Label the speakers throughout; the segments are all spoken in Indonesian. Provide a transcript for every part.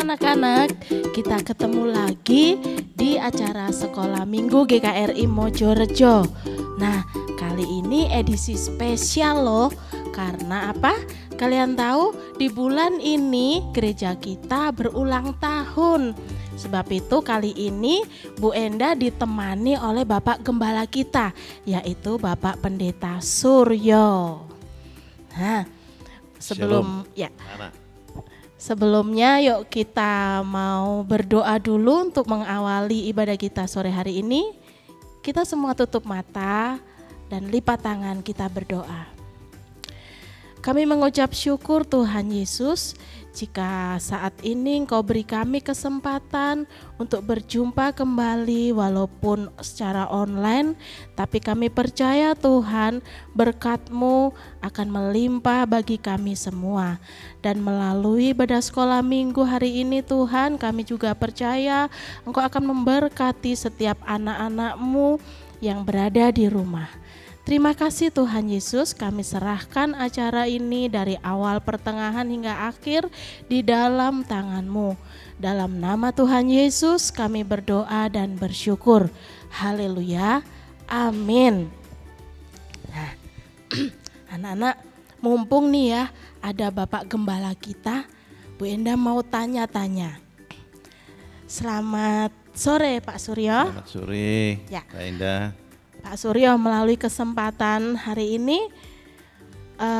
Speaker 1: anak-anak, kita ketemu lagi di acara Sekolah Minggu GKRI Mojorejo. Nah, kali ini edisi spesial loh. Karena apa? Kalian tahu di bulan ini gereja kita berulang tahun. Sebab itu kali ini Bu Enda ditemani oleh Bapak Gembala kita, yaitu Bapak Pendeta Suryo. Nah, sebelumnya yuk kita mau berdoa dulu untuk mengawali ibadah kita sore hari ini. Kita semua tutup mata dan lipat tangan, kita berdoa. Kami mengucap syukur Tuhan Yesus, jika saat ini Engkau beri kami kesempatan untuk berjumpa kembali walaupun secara online, tapi kami percaya Tuhan berkat-Mu akan melimpah bagi kami semua. Dan melalui ibadah sekolah minggu hari ini Tuhan, kami juga percaya Engkau akan memberkati setiap anak-anak-Mu yang berada di rumah. Terima kasih Tuhan Yesus, kami serahkan acara ini dari awal pertengahan hingga akhir di dalam tangan-Mu. Dalam nama Tuhan Yesus kami berdoa dan bersyukur. Haleluya, amin. Nah, anak-anak, mumpung nih ya ada Bapak Gembala kita, Bu Enda mau tanya-tanya. Selamat sore Pak Suryo.
Speaker 2: Selamat sore
Speaker 1: ya.
Speaker 2: Pak Enda.
Speaker 1: Pak Suryo, melalui kesempatan hari ini,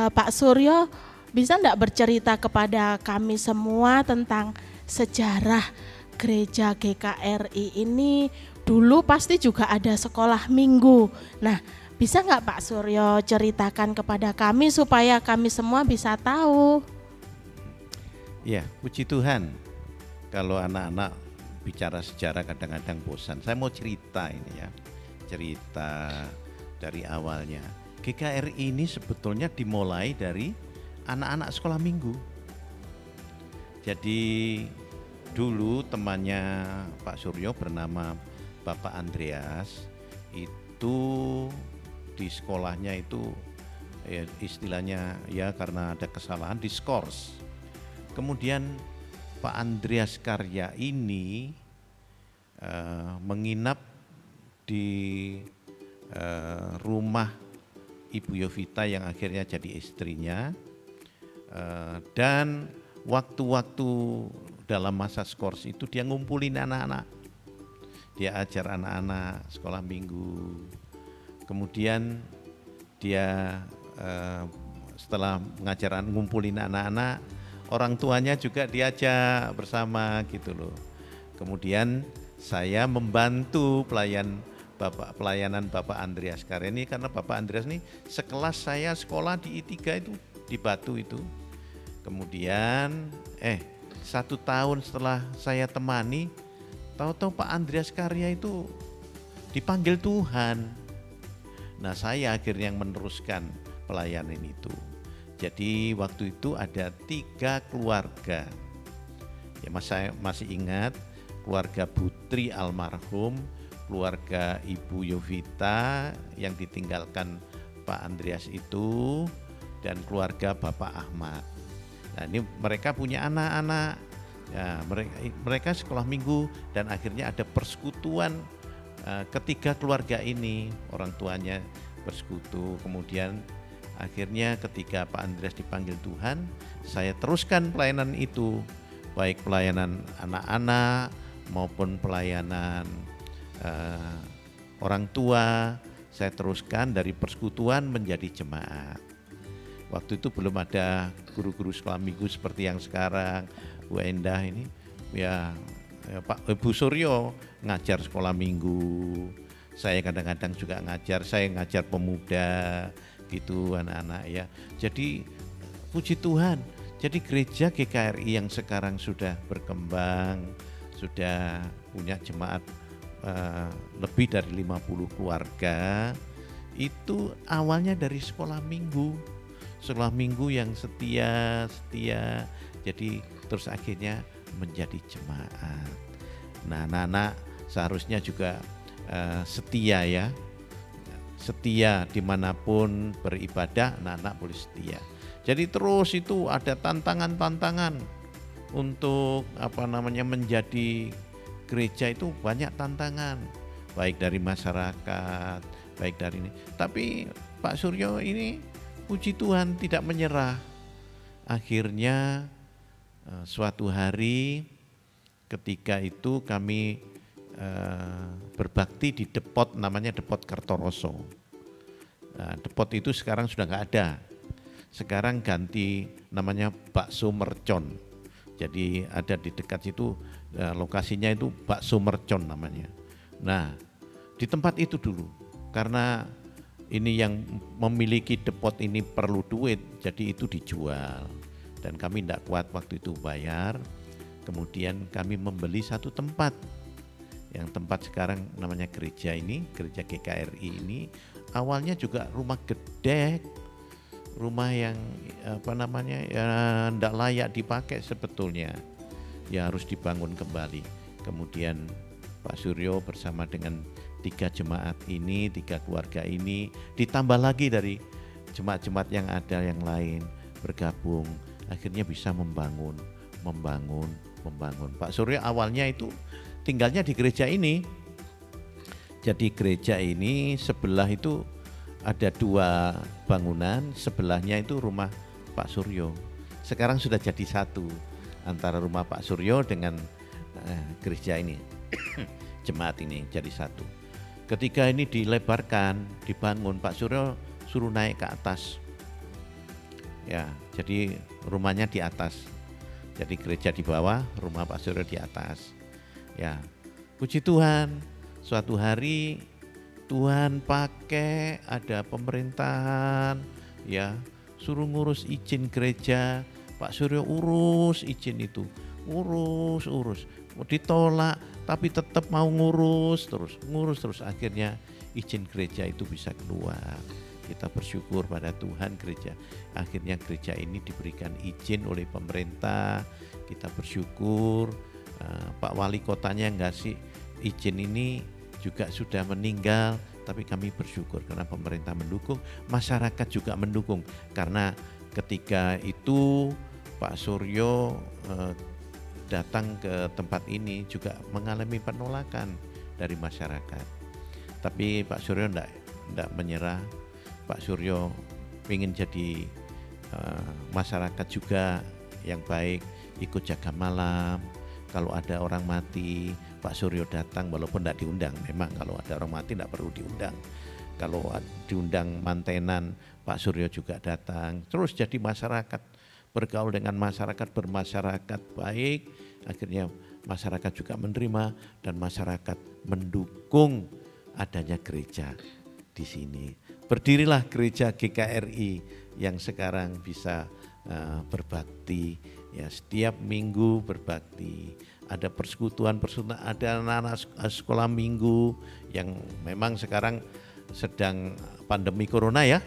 Speaker 1: Pak Suryo bisa enggak bercerita kepada kami semua tentang sejarah gereja GKRI ini? Dulu pasti juga ada sekolah minggu. Nah, bisa enggak Pak Suryo ceritakan kepada kami supaya kami semua bisa tahu?
Speaker 2: Ya, puji Tuhan. Kalau anak-anak bicara sejarah kadang-kadang bosan. Saya mau cerita ini ya. Cerita dari awalnya. GKRI ini sebetulnya dimulai dari anak-anak sekolah minggu. Jadi dulu temannya Pak Suryo bernama Bapak Andreas, itu di sekolahnya itu ya, istilahnya ya karena ada kesalahan diskors. Kemudian Pak Andreas Karya ini menginap di rumah Ibu Yovita yang akhirnya jadi istrinya, dan waktu-waktu dalam masa skors itu dia ngumpulin anak-anak, dia ajar anak-anak sekolah minggu. Kemudian dia setelah ngajar ngumpulin anak-anak, orang tuanya juga diajak bersama gitu loh. Kemudian saya membantu pelayanan Bapak Andreas Karya ini, karena Bapak Andreas ini sekelas saya sekolah di I3 itu, di Batu itu. Kemudian 1 tahun setelah saya temani, tahu-tahu Pak Andreas Karya itu dipanggil Tuhan. Nah, saya akhirnya yang meneruskan pelayanan itu. Jadi waktu itu ada 3 keluarga. Ya, saya masih ingat keluarga Putri almarhum, keluarga Ibu Yovita yang ditinggalkan Pak Andreas itu, dan keluarga Bapak Ahmad. Nah, ini mereka punya anak-anak, ya, mereka sekolah minggu, dan akhirnya ada persekutuan ketiga keluarga ini, orang tuanya bersekutu. Kemudian akhirnya ketika Pak Andreas dipanggil Tuhan, saya teruskan pelayanan itu, baik pelayanan anak-anak maupun pelayanan orang tua. Saya teruskan dari persekutuan menjadi jemaat. Waktu itu belum ada guru-guru sekolah minggu seperti yang sekarang. Bu Endah ini ya Pak Ibu Suryo ngajar sekolah minggu. Saya kadang-kadang juga ngajar, saya ngajar pemuda gitu anak-anak ya. Jadi puji Tuhan. Jadi gereja GKRI yang sekarang sudah berkembang, sudah punya jemaat lebih dari 50 keluarga, itu awalnya dari sekolah minggu yang setia, jadi terus akhirnya menjadi jemaat. Nah, anak-anak seharusnya juga setia ya, setia dimanapun beribadah, anak-anak boleh setia. Jadi terus itu ada tantangan-tantangan untuk menjadi gereja itu banyak tantangan, baik dari masyarakat, baik dari ini. Tapi Pak Suryo ini puji Tuhan tidak menyerah. Akhirnya suatu hari ketika itu kami berbakti di depot, namanya Depot Kertoroso. Nah, depot itu sekarang sudah nggak ada. Sekarang ganti namanya Bakso Mercon. Jadi ada di dekat situ, lokasinya itu Bakso Mercon namanya. Nah, di tempat itu dulu, karena ini yang memiliki depot ini perlu duit, jadi itu dijual. Dan kami tidak kuat waktu itu bayar, kemudian kami membeli satu tempat. Yang tempat sekarang namanya gereja ini, gereja GKRI ini, awalnya juga rumah gede, rumah yang tidak layak dipakai sebetulnya, ya harus dibangun kembali. Kemudian Pak Suryo bersama dengan 3 jemaat ini, 3 keluarga ini, ditambah lagi dari jemaat-jemaat yang ada yang lain bergabung, akhirnya bisa membangun. Pak Suryo awalnya itu tinggalnya di gereja ini. Jadi gereja ini sebelah itu ada 2 bangunan, sebelahnya itu rumah Pak Suryo. Sekarang sudah jadi satu antara rumah Pak Suryo dengan gereja ini. Jemaat ini jadi satu. Ketika ini dilebarkan, dibangun, Pak Suryo suruh naik ke atas. Ya, jadi rumahnya di atas. Jadi gereja di bawah, rumah Pak Suryo di atas. Ya, puji Tuhan, suatu hari Tuhan pakai ada pemerintahan, ya, suruh ngurus izin gereja. Pak Suryo urus izin itu, urus, ditolak, tapi tetap mau ngurus terus. Akhirnya izin gereja itu bisa keluar. Kita bersyukur pada Tuhan, akhirnya gereja ini diberikan izin oleh pemerintah. Kita bersyukur. Pak Wali Kotanya ngasih izin ini juga sudah meninggal, tapi kami bersyukur karena pemerintah mendukung, masyarakat juga mendukung. Karena ketika itu Pak Suryo datang ke tempat ini juga mengalami penolakan dari masyarakat. Tapi Pak Suryo tidak menyerah. Pak Suryo ingin jadi masyarakat juga yang baik, ikut jaga malam. Kalau ada orang mati, Pak Suryo datang walaupun tidak diundang. Memang kalau ada orang mati tidak perlu diundang. Kalau diundang mantenan, Pak Suryo juga datang. Terus jadi masyarakat, bergaul dengan masyarakat, bermasyarakat baik. Akhirnya masyarakat juga menerima dan masyarakat mendukung adanya gereja di sini. Berdirilah gereja GKRI yang sekarang bisa berbakti, ya, setiap minggu berbakti. Ada persekutuan, ada anak-anak sekolah minggu yang memang sekarang sedang pandemi corona ya,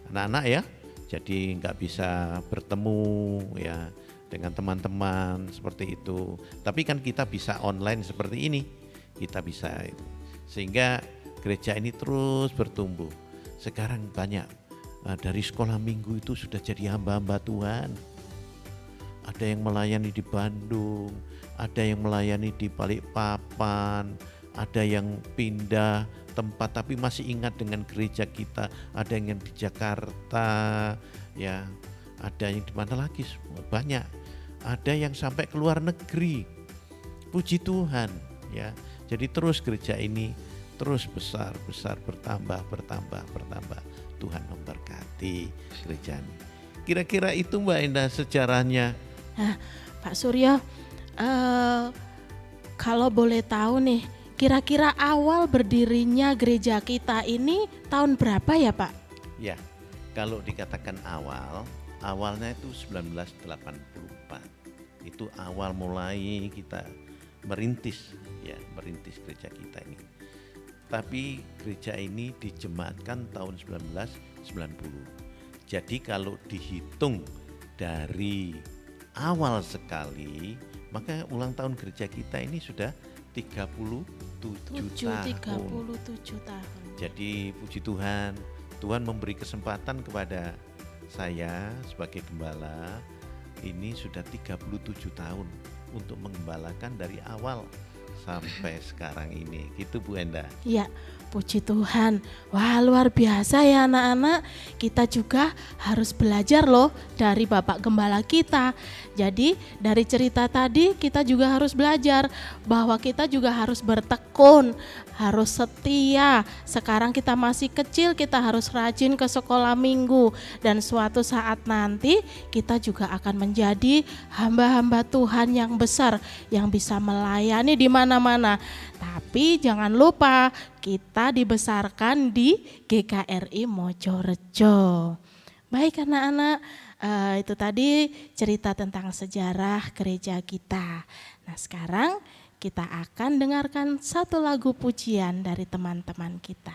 Speaker 2: anak-anak ya, jadi nggak bisa bertemu ya dengan teman-teman seperti itu. Tapi kan kita bisa online seperti ini, kita bisa, sehingga gereja ini terus bertumbuh. Sekarang banyak dari sekolah minggu itu sudah jadi hamba-hamba Tuhan. Ada yang melayani di Bandung, ada yang melayani di Balikpapan, ada yang pindah tempat tapi masih ingat dengan gereja kita, ada yang di Jakarta, ya, ada yang di mana lagi, banyak. Ada yang sampai ke luar negeri. Puji Tuhan, ya. Jadi terus gereja ini terus besar, bertambah. Tuhan memberkati gereja ini. Kira-kira itu Mbak Indah sejarahnya.
Speaker 1: Nah, Pak Suryo, kalau boleh tahu nih, kira-kira awal berdirinya gereja kita ini tahun berapa ya Pak?
Speaker 2: Ya, kalau dikatakan awalnya itu 1984. Itu awal mulai kita merintis gereja kita ini. Tapi gereja ini dijemaatkan tahun 1990. Jadi kalau dihitung dari awal sekali, maka ulang tahun gereja kita ini sudah 37 tahun. Jadi puji Tuhan, Tuhan memberi kesempatan kepada saya sebagai gembala ini sudah 37 tahun untuk mengembalakan dari awal sampai sekarang ini. Gitu Bu Enda.
Speaker 1: Ya, puji Tuhan. Wah, luar biasa ya anak-anak. Kita juga harus belajar loh dari Bapak Gembala kita. Jadi dari cerita tadi kita juga harus belajar bahwa kita juga harus bertekun, harus setia. Sekarang kita masih kecil, kita harus rajin ke sekolah minggu. Dan suatu saat nanti kita juga akan menjadi hamba-hamba Tuhan yang besar, yang bisa melayani di mana-mana. Tapi jangan lupa kita dibesarkan di GKRI Mojorejo. Baik anak-anak, itu tadi cerita tentang sejarah gereja kita. Nah sekarang kita akan dengarkan satu lagu pujian dari teman-teman kita.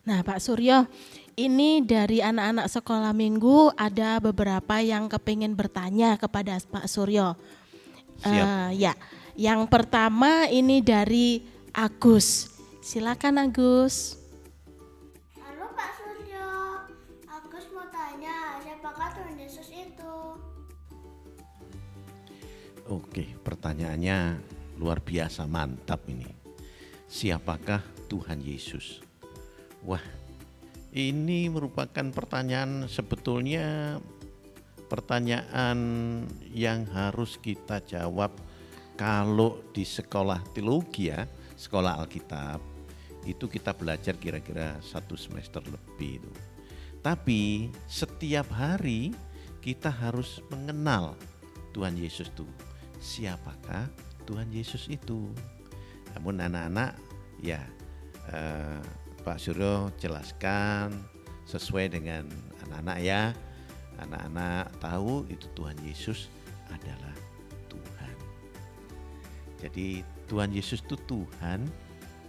Speaker 1: Nah Pak Suryo, ini dari anak-anak sekolah minggu ada beberapa yang kepingin bertanya kepada Pak Suryo.
Speaker 2: Siap.
Speaker 1: Ya, yang pertama ini dari Agus. Silakan Agus.
Speaker 3: Halo Pak Suryo, Agus mau tanya, siapakah Tuhan Yesus itu?
Speaker 2: Oke, pertanyaannya luar biasa, mantap ini. Siapakah Tuhan Yesus? Wah, ini merupakan pertanyaan sebetulnya pertanyaan yang harus kita jawab kalau di sekolah teologi ya, sekolah Alkitab, itu kita belajar kira-kira 1 semester lebih itu. Tapi setiap hari kita harus mengenal Tuhan Yesus itu. Siapakah Tuhan Yesus itu? Namun anak-anak ya Pak Suryo jelaskan sesuai dengan anak-anak ya. Anak-anak tahu itu Tuhan Yesus adalah Tuhan. Jadi Tuhan Yesus itu Tuhan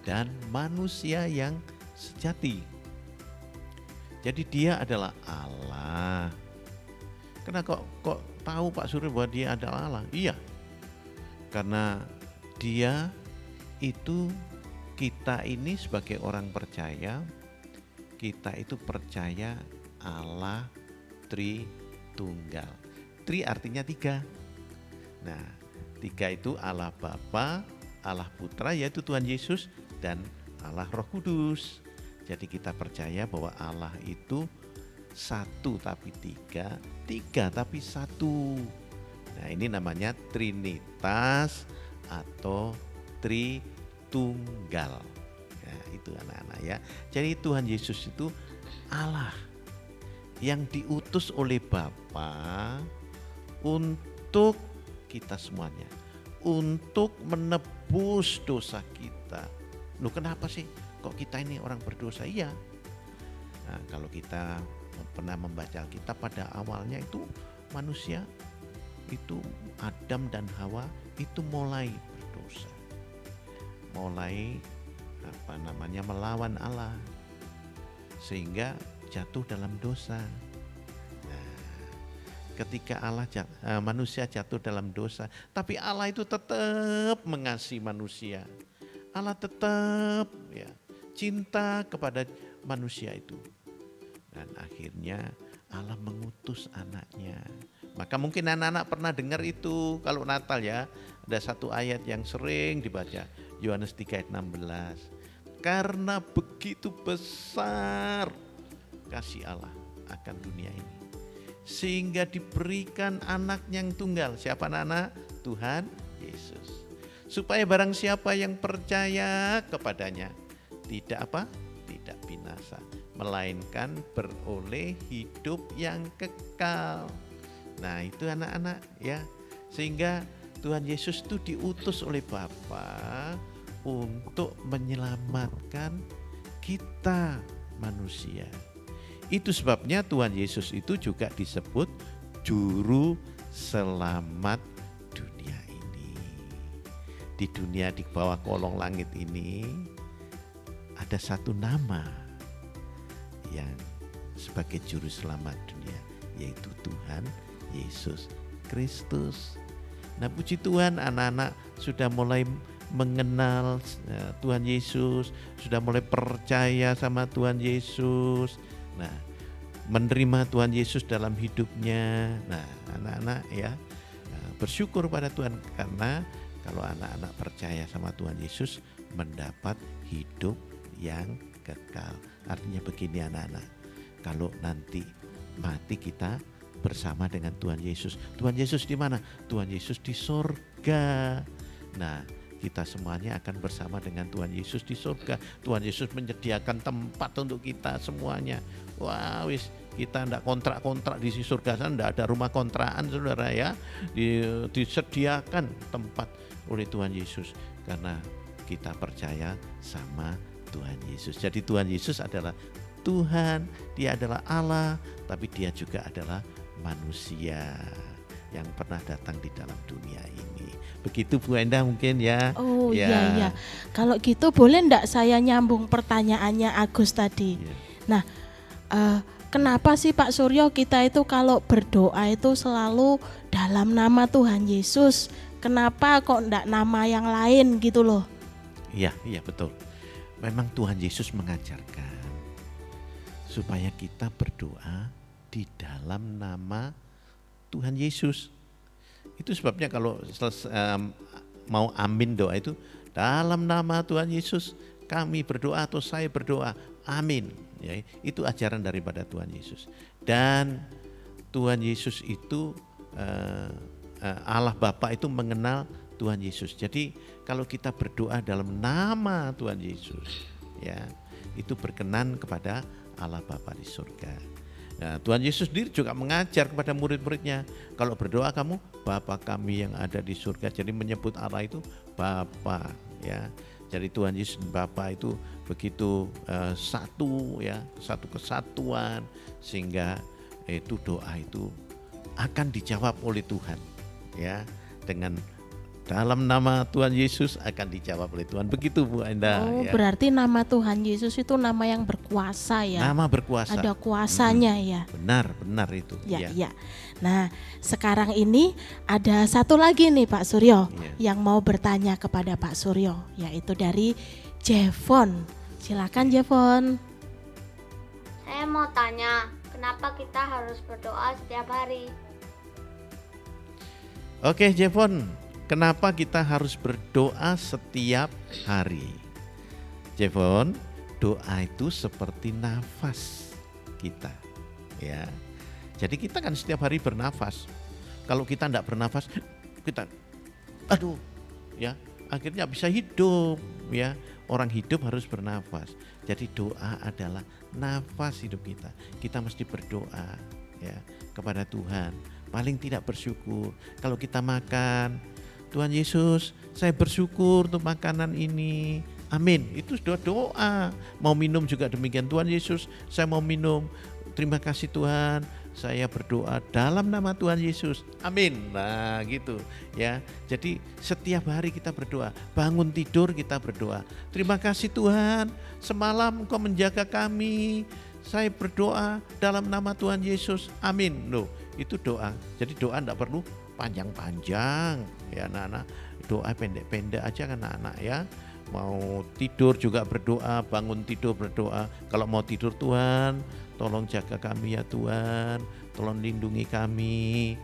Speaker 2: dan manusia yang sejati. Jadi dia adalah Allah. Kenapa kok tahu Pak Suryo bahwa dia adalah Allah? Iya, karena dia itu, kita ini sebagai orang percaya, kita itu percaya Allah Tritunggal. Tri artinya 3. Nah, 3 itu Allah Bapa, Allah Putra yaitu Tuhan Yesus, dan Allah Roh Kudus. Jadi kita percaya bahwa Allah itu 1 tapi 3, 3 tapi 1. Nah, ini namanya Trinitas atau Tritunggal. Ya, itu anak-anak ya. Jadi Tuhan Yesus itu Allah yang diutus oleh Bapa untuk kita semuanya, untuk menebus dosa kita. Loh, kenapa sih kok kita ini orang berdosa? Iya. Nah, kalau kita pernah membaca Alkitab, pada awalnya itu manusia itu Adam dan Hawa itu mulai berdosa. Mulai melawan Allah sehingga jatuh dalam dosa. Nah, ketika manusia jatuh dalam dosa, tapi Allah itu tetap mengasihi manusia. Allah tetap cinta kepada manusia itu. Dan akhirnya Allah mengutus anaknya. Maka mungkin anak-anak pernah dengar itu kalau Natal ya, ada satu ayat yang sering dibaca, Yohanes 3 ayat 16. Karena begitu besar kasih Allah akan dunia ini, sehingga diberikan anaknya yang tunggal. Siapa anak-anak? Tuhan Yesus. Supaya barang siapa yang percaya kepadanya tidak binasa, melainkan beroleh hidup yang kekal. Nah, itu anak-anak ya. Sehingga Tuhan Yesus itu diutus oleh Bapa untuk menyelamatkan kita manusia. Itu sebabnya Tuhan Yesus itu juga disebut juru selamat dunia ini. Di dunia di bawah kolong langit ini ada satu nama yang sebagai juru selamat dunia, yaitu Tuhan Yesus Kristus. Nah, puji Tuhan, anak-anak sudah mulai mengenal Tuhan Yesus, sudah mulai percaya sama Tuhan Yesus. Nah, menerima Tuhan Yesus dalam hidupnya. Nah, anak-anak ya, bersyukur pada Tuhan, karena kalau anak-anak percaya sama Tuhan Yesus mendapat hidup yang kekal. Artinya begini anak-anak, kalau nanti mati kita bersama dengan Tuhan Yesus. Tuhan Yesus di mana? Tuhan Yesus di surga. Nah, kita semuanya akan bersama dengan Tuhan Yesus di surga. Tuhan Yesus menyediakan tempat untuk kita semuanya. Wah, wis, kita enggak kontrak-kontrak di surga sana, enggak ada rumah kontrakan saudara ya. Disediakan tempat oleh Tuhan Yesus karena kita percaya sama Tuhan Yesus. Jadi Tuhan Yesus adalah Tuhan, dia adalah Allah, tapi dia juga adalah manusia yang pernah datang di dalam dunia ini. Begitu Bu Endah mungkin ya.
Speaker 1: Oh iya. Kalau gitu boleh enggak saya nyambung pertanyaannya Agus tadi.
Speaker 2: Ya.
Speaker 1: Nah, kenapa sih Pak Suryo kita itu kalau berdoa itu selalu dalam nama Tuhan Yesus? Kenapa kok enggak nama yang lain gitu loh?
Speaker 2: Iya betul. Memang Tuhan Yesus mengajarkan supaya kita berdoa di dalam nama Tuhan Yesus. Itu sebabnya kalau mau amin doa itu dalam nama Tuhan Yesus kami berdoa atau saya berdoa, amin. Ya, itu ajaran daripada Tuhan Yesus. Dan Tuhan Yesus itu Allah Bapa itu mengenal Tuhan Yesus. Jadi kalau kita berdoa dalam nama Tuhan Yesus, ya itu berkenan kepada Allah Bapa di surga. Nah, Tuhan Yesus sendiri juga mengajar kepada murid-muridnya, kalau berdoa kamu Bapa kami yang ada di surga. Jadi menyebut Allah itu Bapa ya. Jadi Tuhan Yesus dan Bapa itu begitu satu ya, satu kesatuan, sehingga itu doa itu akan dijawab oleh Tuhan ya, dengan dalam nama Tuhan Yesus akan dijawab oleh Tuhan. Begitu Bu Endah.
Speaker 1: Oh,
Speaker 2: Ya.
Speaker 1: berarti nama Tuhan Yesus itu nama yang berkuasa ya.
Speaker 2: Nama berkuasa.
Speaker 1: Ada kuasanya ya.
Speaker 2: Benar itu.
Speaker 1: Ya. Nah, sekarang ini ada satu lagi nih Pak Suryo yang mau bertanya kepada Pak Suryo, yaitu dari Jevon. Silakan Jevon.
Speaker 3: Saya mau tanya, kenapa kita harus berdoa setiap hari?
Speaker 2: Oke Jevon, kenapa kita harus berdoa setiap hari? Jevon, doa itu seperti nafas kita, ya. Jadi kita kan setiap hari bernafas. Kalau kita tidak bernafas, kita, ya, akhirnya bisa hidup, ya. Orang hidup harus bernafas. Jadi doa adalah nafas hidup kita. Kita mesti berdoa, ya, kepada Tuhan. Paling tidak bersyukur. Kalau kita makan, Tuhan Yesus, saya bersyukur untuk makanan ini. Amin. Itu sudah doa. Mau minum juga demikian. Tuhan Yesus, saya mau minum. Terima kasih Tuhan. Saya berdoa dalam nama Tuhan Yesus. Amin. Nah, gitu ya. Jadi setiap hari kita berdoa. Bangun tidur kita berdoa. Terima kasih Tuhan. Semalam Engkau menjaga kami. Saya berdoa dalam nama Tuhan Yesus. Amin. Loh, itu doa. Jadi doa enggak perlu panjang-panjang ya anak-anak, doa pendek-pendek aja kan anak-anak ya. Mau tidur juga berdoa, bangun tidur berdoa. Kalau mau tidur, Tuhan tolong jaga kami ya Tuhan, tolong lindungi kami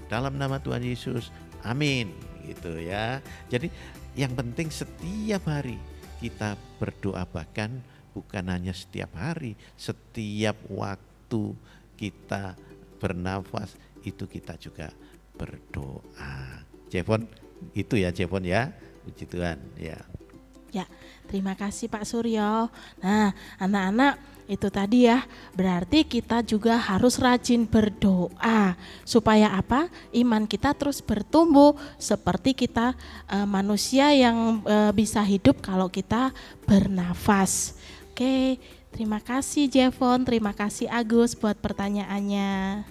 Speaker 2: dalam nama Tuhan Yesus, amin gitu ya. Jadi yang penting setiap hari kita berdoa, bahkan bukan hanya setiap hari, setiap waktu kita bernafas itu kita juga berdoa. Jevon, itu ya Jevon ya, puji Tuhan ya.
Speaker 1: Ya, terima kasih Pak Suryo. Nah, anak-anak itu tadi ya, berarti kita juga harus rajin berdoa. Supaya apa? Iman kita terus bertumbuh seperti kita manusia yang bisa hidup kalau kita bernafas. Oke, terima kasih Jevon, terima kasih Agus buat pertanyaannya.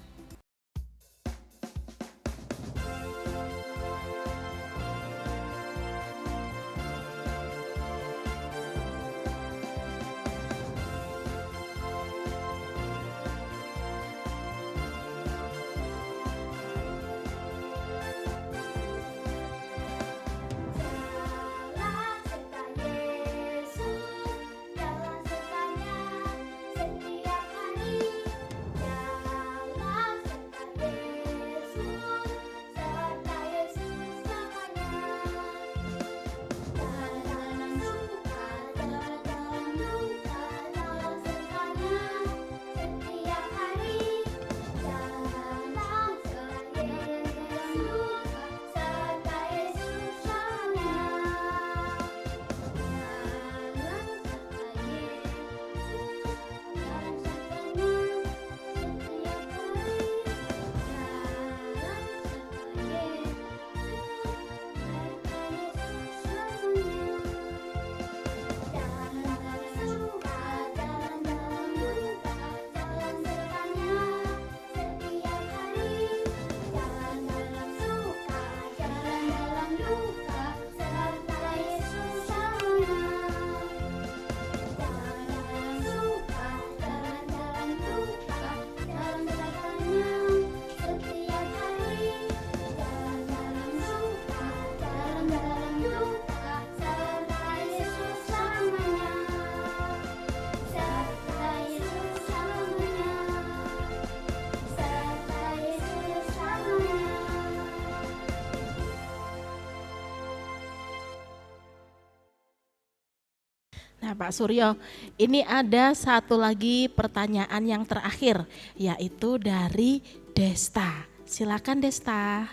Speaker 1: Nah Pak Suryo, ini ada satu lagi pertanyaan yang terakhir, yaitu dari Desta. Silakan Desta.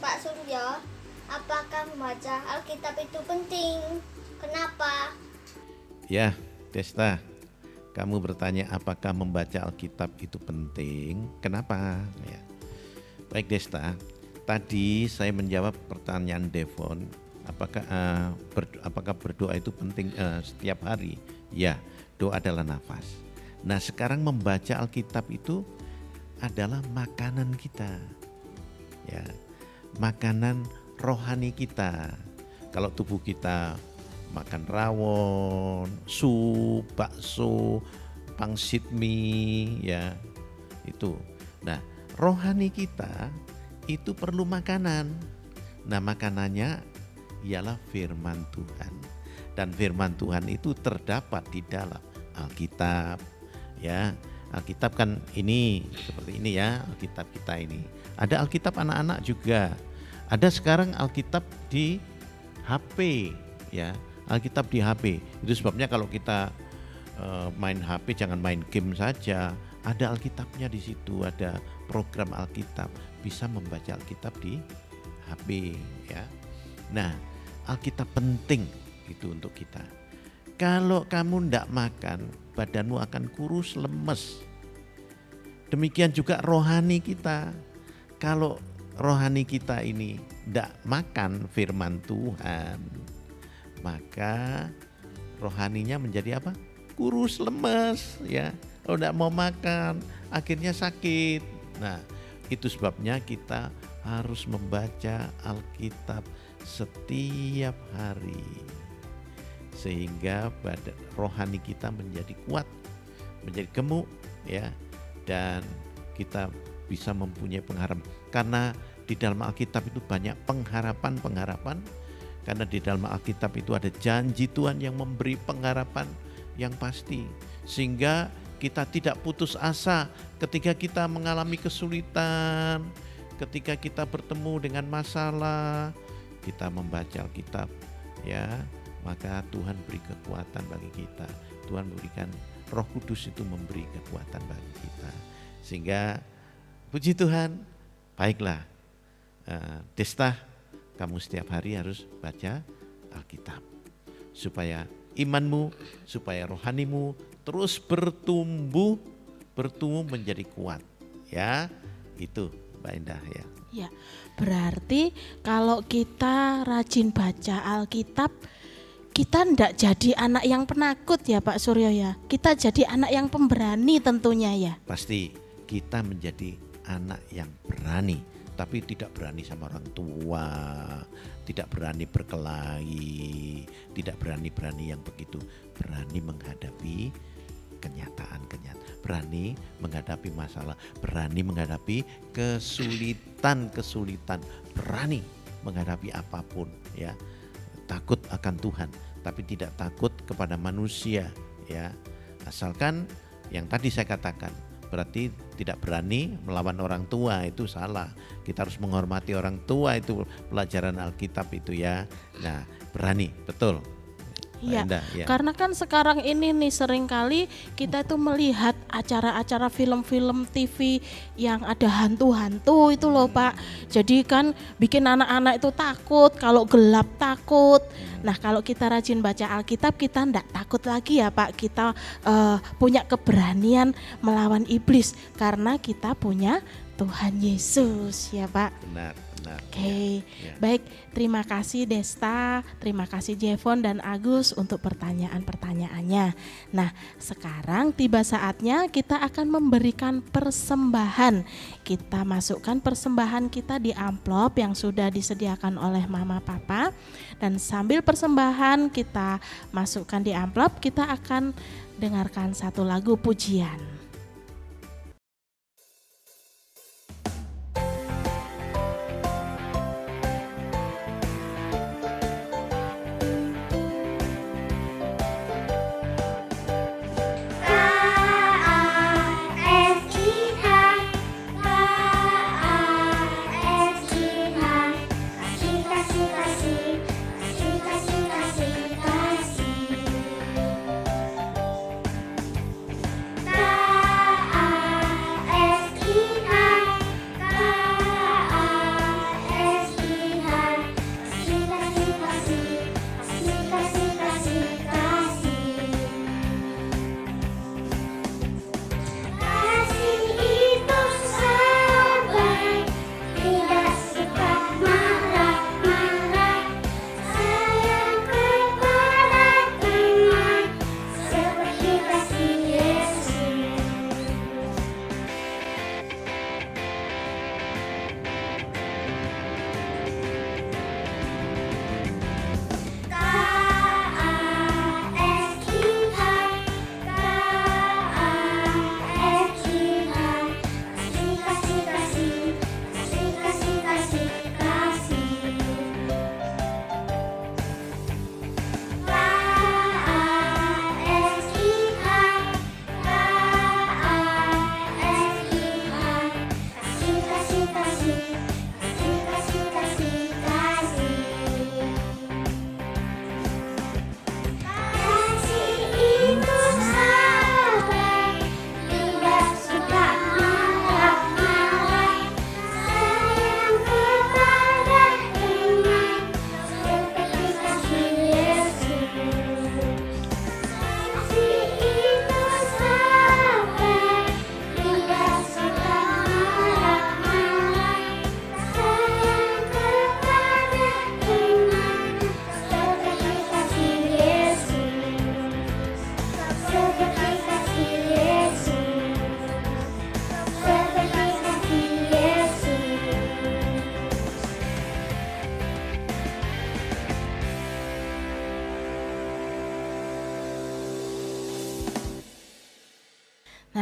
Speaker 3: Pak Suryo, apakah membaca Alkitab itu penting? Kenapa?
Speaker 2: Ya, Desta, kamu bertanya apakah membaca Alkitab itu penting? Kenapa? Ya. Baik Desta, tadi saya menjawab pertanyaan Devon, apakah berdoa itu penting setiap hari? Ya, doa adalah nafas. Nah sekarang membaca Alkitab itu adalah makanan kita, ya, makanan rohani kita. Kalau tubuh kita makan rawon, sup, bakso, pangsit mie, ya itu. Nah rohani kita itu perlu makanan. Nah makanannya ialah firman Tuhan, dan firman Tuhan itu terdapat di dalam Alkitab ya. Alkitab kan ini seperti ini ya, Alkitab kita ini. Ada Alkitab anak-anak juga. Ada sekarang Alkitab di HP ya, Alkitab di HP. Itu sebabnya kalau kita main HP jangan main game saja. Ada Alkitabnya di situ, ada program Alkitab, bisa membaca Alkitab di HP ya. Nah, Alkitab penting itu untuk kita. Kalau kamu tidak makan, badanmu akan kurus, lemes. Demikian juga rohani kita. Kalau rohani kita ini tidak makan firman Tuhan, maka rohaninya menjadi apa? Kurus, lemes, ya. Kalau tidak mau makan, akhirnya sakit. Nah, itu sebabnya kita harus membaca Alkitab setiap hari, sehingga rohani kita menjadi kuat, menjadi gemuk, ya, dan kita bisa mempunyai pengharapan. Karena di dalam Alkitab itu banyak pengharapan, karena di dalam Alkitab itu ada janji Tuhan yang memberi pengharapan yang pasti, sehingga kita tidak putus asa ketika kita mengalami kesulitan, ketika kita bertemu dengan masalah, kita membaca Alkitab, ya, maka Tuhan beri kekuatan bagi kita. Tuhan berikan, Roh Kudus itu memberi kekuatan bagi kita. Sehingga puji Tuhan, baiklah, Desta, kamu setiap hari harus baca Alkitab supaya imanmu, supaya rohanimu terus bertumbuh menjadi kuat, ya. Itu Mbak Indah, ya.
Speaker 1: Ya, berarti kalau kita rajin baca Alkitab, kita ndak jadi anak yang penakut ya Pak Suryo ya. Kita jadi anak yang pemberani tentunya ya.
Speaker 2: Pasti kita menjadi anak yang berani, tapi tidak berani sama orang tua, tidak berani berkelahi, tidak berani yang begitu, berani menghadapi kenyataan, berani menghadapi masalah, berani menghadapi kesulitan, berani menghadapi apapun, ya. Takut akan Tuhan, tapi tidak takut kepada manusia, ya. Asalkan yang tadi saya katakan, berarti tidak berani melawan orang tua, itu salah. Kita harus menghormati orang tua, itu pelajaran Alkitab itu, ya. Nah, berani, betul.
Speaker 1: Iya,
Speaker 2: ya.
Speaker 1: Karena kan sekarang ini nih seringkali kita itu melihat acara-acara film-film TV yang ada hantu-hantu itu loh Pak. Jadi kan bikin anak-anak itu takut, kalau gelap takut. Nah kalau kita rajin baca Alkitab kita enggak takut lagi ya Pak. Kita punya keberanian melawan iblis karena kita punya Tuhan Yesus ya Pak.
Speaker 2: Benar.
Speaker 1: Oke, baik, terima kasih Desta, terima kasih Jevon dan Agus untuk pertanyaan-pertanyaannya. Nah, sekarang tiba saatnya kita akan memberikan persembahan. Kita masukkan persembahan kita di amplop yang sudah disediakan oleh Mama Papa. Dan sambil persembahan kita masukkan di amplop, kita akan dengarkan satu lagu pujian.
Speaker 3: Kasih,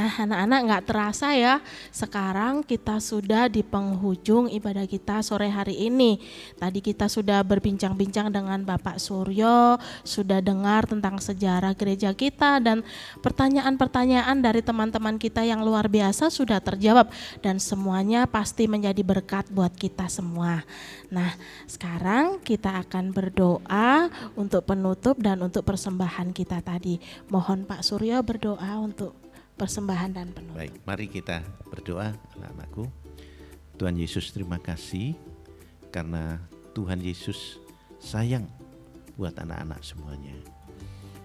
Speaker 1: Nah, anak-anak nggak terasa ya, sekarang kita sudah di penghujung ibadah kita sore hari ini. Tadi kita sudah berbincang-bincang dengan Bapak Suryo, sudah dengar tentang sejarah gereja kita, dan pertanyaan-pertanyaan dari teman-teman kita yang luar biasa sudah terjawab, dan semuanya pasti menjadi berkat buat kita semua. Nah, sekarang kita akan berdoa untuk penutup dan untuk persembahan kita tadi. Mohon Pak Suryo berdoa untuk persembahan dan penutup.
Speaker 2: Baik, mari kita berdoa anak-anakku. Tuhan Yesus, terima kasih karena Tuhan Yesus sayang buat anak-anak semuanya.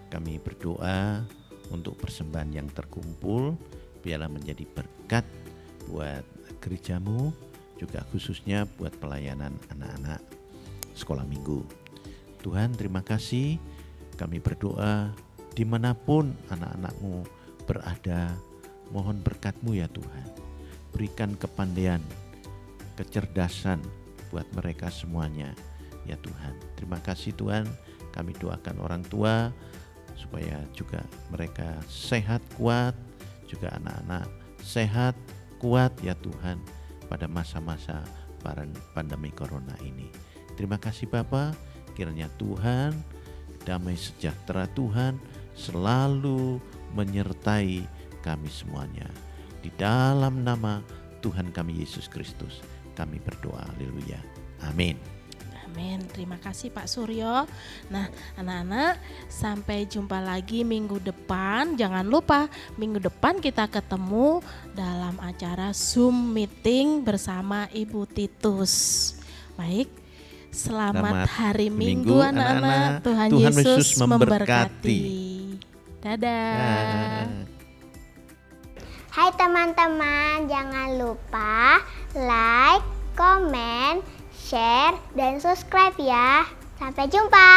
Speaker 2: Kami berdoa untuk persembahan yang terkumpul, biarlah menjadi berkat buat gerejamu, juga khususnya buat pelayanan anak-anak sekolah minggu. Tuhan, terima kasih, kami berdoa dimanapun anak-anakmu berada, mohon berkat-Mu ya Tuhan. Berikan kepandaian, kecerdasan buat mereka semuanya ya Tuhan. Terima kasih Tuhan, kami doakan orang tua supaya juga mereka sehat kuat, juga anak-anak sehat kuat ya Tuhan pada masa-masa pandemi corona ini. Terima kasih Bapa, kiranya Tuhan, damai sejahtera Tuhan selalu menyertai kami semuanya. Di dalam nama Tuhan kami Yesus Kristus kami berdoa, haleluya, amin.
Speaker 1: Amin, terima kasih Pak Suryo. Nah anak-anak, sampai jumpa lagi minggu depan. Jangan lupa minggu depan kita ketemu dalam acara Zoom meeting bersama Ibu Titus. Baik, selamat hari Minggu anak-anak. Tuhan Yesus memberkati. Dadah.
Speaker 3: Hai teman-teman, jangan lupa like, comment, share, dan subscribe ya. Sampai jumpa.